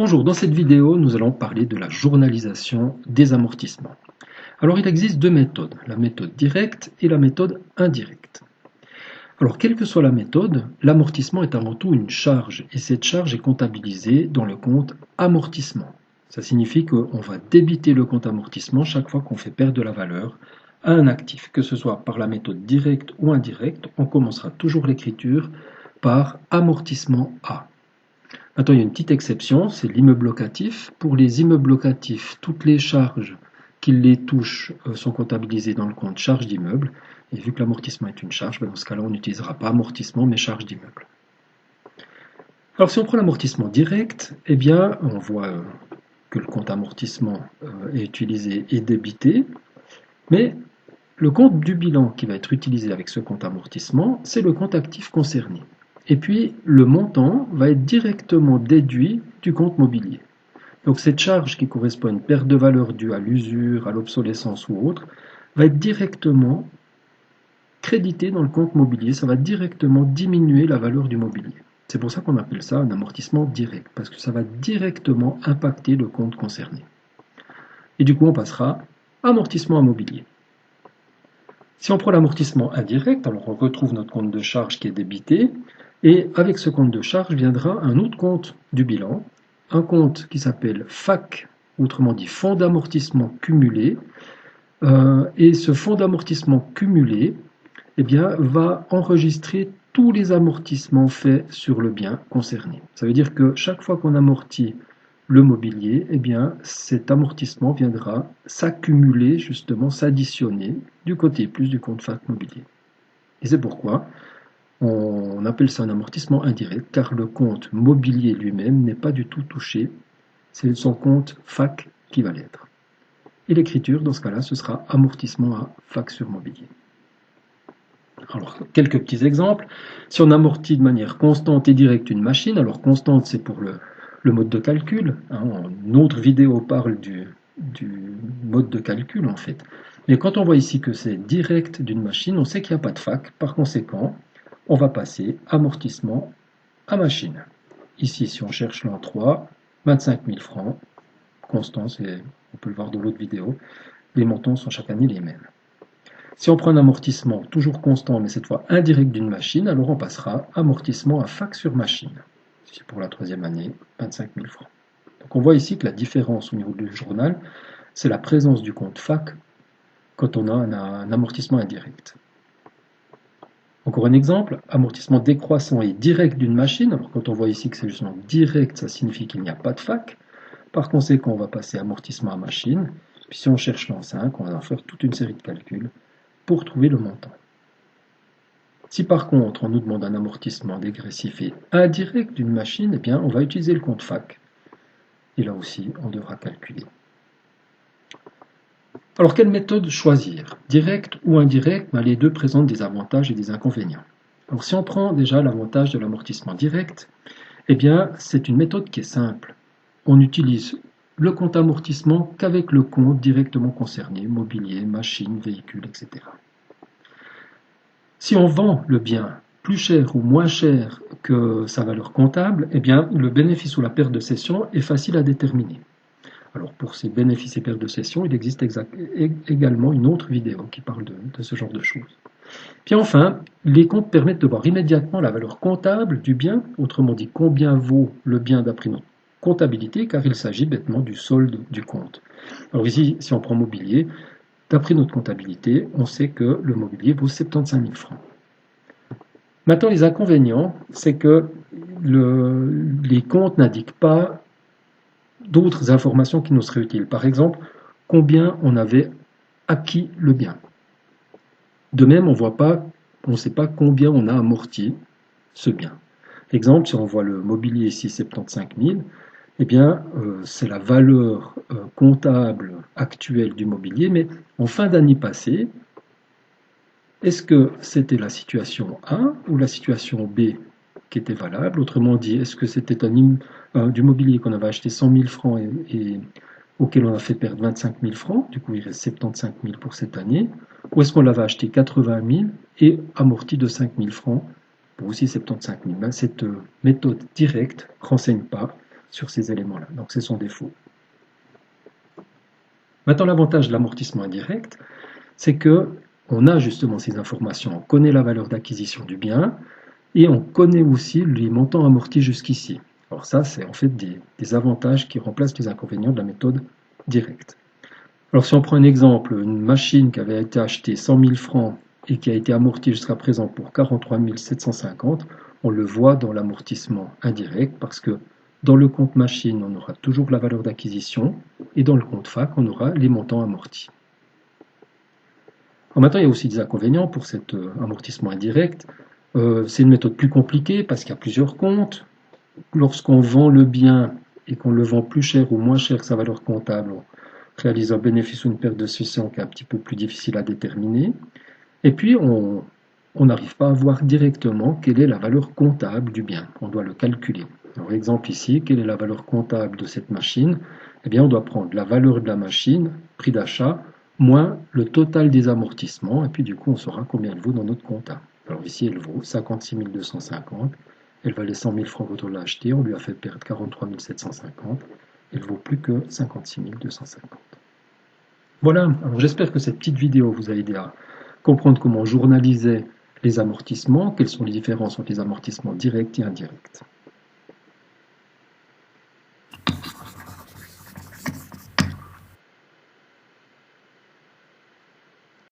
Bonjour, dans cette vidéo, nous allons parler de la journalisation des amortissements. Alors, il existe deux méthodes, la méthode directe et la méthode indirecte. Alors, quelle que soit la méthode, l'amortissement est avant tout une charge et cette charge est comptabilisée dans le compte amortissement. Ça signifie qu'on va débiter le compte amortissement chaque fois qu'on fait perdre de la valeur à un actif, que ce soit par la méthode directe ou indirecte. On commencera toujours l'écriture par amortissement A. Maintenant, il y a une petite exception, c'est l'immeuble locatif. Pour les immeubles locatifs, toutes les charges qui les touchent sont comptabilisées dans le compte charge d'immeuble. Et vu que l'amortissement est une charge, dans ce cas-là, on n'utilisera pas amortissement, mais charge d'immeuble. Alors, si on prend l'amortissement direct, eh bien, on voit que le compte amortissement est utilisé et débité. Mais le compte du bilan qui va être utilisé avec ce compte amortissement, c'est le compte actif concerné. Et puis, le montant va être directement déduit du compte mobilier. Donc, cette charge qui correspond à une perte de valeur due à l'usure, à l'obsolescence ou autre, va être directement créditée dans le compte mobilier. Ça va directement diminuer la valeur du mobilier. C'est pour ça qu'on appelle ça un amortissement direct, parce que ça va directement impacter le compte concerné. Et du coup, on passera amortissement immobilier. Si on prend l'amortissement indirect, alors on retrouve notre compte de charge qui est débité, et avec ce compte de charge viendra un autre compte du bilan, un compte qui s'appelle FAC, autrement dit fonds d'amortissement cumulé, et ce fonds d'amortissement cumulé eh bien, va enregistrer tous les amortissements faits sur le bien concerné. Ça veut dire que chaque fois qu'on amortit le mobilier, eh bien, cet amortissement viendra s'accumuler, justement, s'additionner du côté plus du compte FAC mobilier. Et c'est pourquoi on appelle ça un amortissement indirect, car le compte mobilier lui-même n'est pas du tout touché, c'est son compte FAC qui va l'être. Et l'écriture, dans ce cas-là, ce sera amortissement à FAC sur mobilier. Alors, quelques petits exemples. Si on amortit de manière constante et directe une machine, alors constante, c'est pour le mode de calcul. Une autre vidéo parle du mode de calcul, en fait. Mais quand on voit ici que c'est direct d'une machine, on sait qu'il n'y a pas de FAC. Par conséquent, on va passer amortissement à machine. Ici, si on cherche l'an 3, 25 000 francs, constant, on peut le voir dans l'autre vidéo, les montants sont chaque année les mêmes. Si on prend un amortissement toujours constant, mais cette fois indirect d'une machine, alors on passera amortissement à FAC sur machine. C'est pour la troisième année, 25 000 francs. Donc on voit ici que la différence au niveau du journal, c'est la présence du compte FAC quand on a un amortissement indirect. Encore un exemple, amortissement décroissant et direct d'une machine. Alors quand on voit ici que c'est justement direct, ça signifie qu'il n'y a pas de FAC. Par conséquent, on va passer amortissement à machine. Puis si on cherche l'an 5, on va faire toute une série de calculs pour trouver le montant. Si par contre on nous demande un amortissement dégressif et indirect d'une machine, eh bien on va utiliser le compte FAC. Et là aussi, on devra calculer. Alors, quelle méthode choisir? Direct ou indirect? Les deux présentent des avantages et des inconvénients. Alors, si on prend déjà l'avantage de l'amortissement direct, eh bien, c'est une méthode qui est simple. On n'utilise le compte amortissement qu'avec le compte directement concerné, mobilier, machine, véhicule, etc. Si on vend le bien plus cher ou moins cher que sa valeur comptable, eh bien, le bénéfice ou la perte de cession est facile à déterminer. Alors pour ces bénéfices et pertes de cession, il existe également une autre vidéo qui parle de ce genre de choses. Puis enfin, les comptes permettent de voir immédiatement la valeur comptable du bien, autrement dit combien vaut le bien d'après notre comptabilité, car il s'agit bêtement du solde du compte. Alors ici, si on prend mobilier, d'après notre comptabilité, on sait que le mobilier vaut 75 000 francs. Maintenant, les inconvénients, c'est que les comptes n'indiquent pas d'autres informations qui nous seraient utiles. Par exemple, combien on avait acquis le bien. De même, on ne sait pas combien on a amorti ce bien. Exemple, si on voit le mobilier ici, 75 000, eh bien, c'est la valeur comptable actuelle du mobilier, mais en fin d'année passée, est-ce que c'était la situation A ou la situation B qui était valable? Autrement dit, est-ce que c'était du mobilier qu'on avait acheté 100 000 francs et auquel on a fait perdre 25 000 francs, du coup il reste 75 000 pour cette année, ou est-ce qu'on l'avait acheté 80 000 et amorti de 5 000 francs pour aussi 75 000? Cette méthode directe ne renseigne pas sur ces éléments-là. Donc c'est son défaut. Maintenant, l'avantage de l'amortissement indirect, c'est que on a justement ces informations. On connaît la valeur d'acquisition du bien et on connaît aussi les montants amortis jusqu'ici. Alors ça, c'est en fait des avantages qui remplacent les inconvénients de la méthode directe. Alors si on prend un exemple, une machine qui avait été achetée 100 000 francs et qui a été amortie jusqu'à présent pour 43 750, on le voit dans l'amortissement indirect parce que dans le compte machine, on aura toujours la valeur d'acquisition et dans le compte fac, on aura les montants amortis. Alors maintenant, il y a aussi des inconvénients pour cet amortissement indirect. C'est une méthode plus compliquée parce qu'il y a plusieurs comptes. Lorsqu'on vend le bien et qu'on le vend plus cher ou moins cher que sa valeur comptable, on réalise un bénéfice ou une perte de cession qui est un petit peu plus difficile à déterminer. Et puis, on n'arrive pas à voir directement quelle est la valeur comptable du bien. On doit le calculer. Alors, exemple ici, quelle est la valeur comptable de cette machine? Eh bien, on doit prendre la valeur de la machine, prix d'achat, moins le total des amortissements, et puis du coup, on saura combien elle vaut dans notre compta. Alors ici, elle vaut 56 250. Elle valait 100 000 francs quand on l'a achetée, on lui a fait perdre 43 750. Elle vaut plus que 56 250. Voilà, alors j'espère que cette petite vidéo vous a aidé à comprendre comment journaliser les amortissements, quelles sont les différences entre les amortissements directs et indirects.